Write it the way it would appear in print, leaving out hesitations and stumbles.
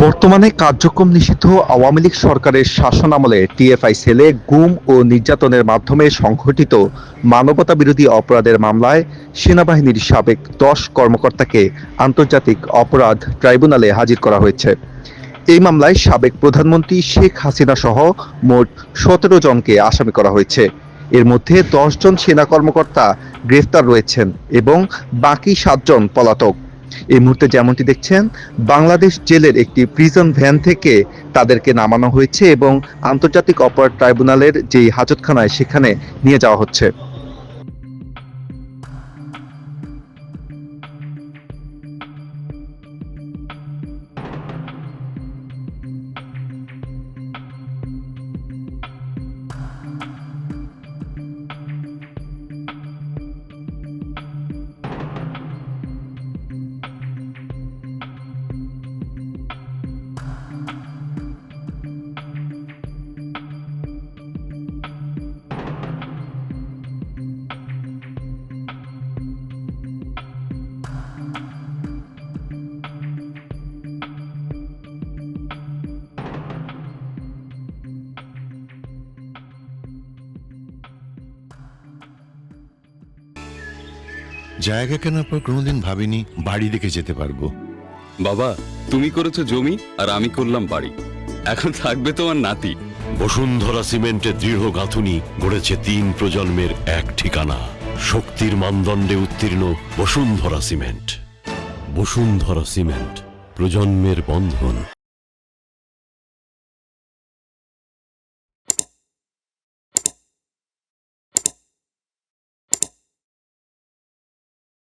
বর্তমানে কার্যক্রম নিষিদ্ধ আওয়ামী লীগ সরকারের শাসনামলে টিএফআই সেলে গুম ও নির্যাতনের মাধ্যমে সংঘটিত মানবতাবিরোধী অপরাধের মামলায় সেনাবাহিনীর সাবেক ১০ কর্মকর্তাকে আন্তর্জাতিক অপরাধ ট্রাইব্যুনালে হাজির করা হয়েছে। এই মামলায় সাবেক প্রধানমন্ত্রী শেখ হাসিনা সহ মোট ১৭ জনকে আসামি করা হয়েছে। এর মধ্যে ১০ জন সেনা কর্মকর্তা গ্রেফতার রয়েছেন এবং বাকি ৭ জন পলাতক। এই মুহূর্তে যেমনটি দেখছেন, বাংলাদেশ জেলের একটি প্রিজন ভ্যান থেকে তাদেরকে নামানো হয়েছে এবং আন্তর্জাতিক অপরাধ ট্রাইব্যুনালের যেই হাজতখানায় সেখানে নিয়ে যাওয়া হচ্ছে। জায়গা কেনার পর কোনোদিন ভাবিনি বাড়ি দেখে যেতে পারবো। বাবা, তুমি করেছো জমি আর আমি করলাম বাড়ি। এখন থাকবে তোমার নাতি। বসুন্ধরা সিমেন্টের দৃঢ় গাঁথুনি গড়েছে ৩ প্রজন্মের এক ঠিকানা। শক্তির মানদণ্ডে উত্তীর্ণ বসুন্ধরা সিমেন্ট। বসুন্ধরা সিমেন্ট, প্রজন্মের বন্ধন।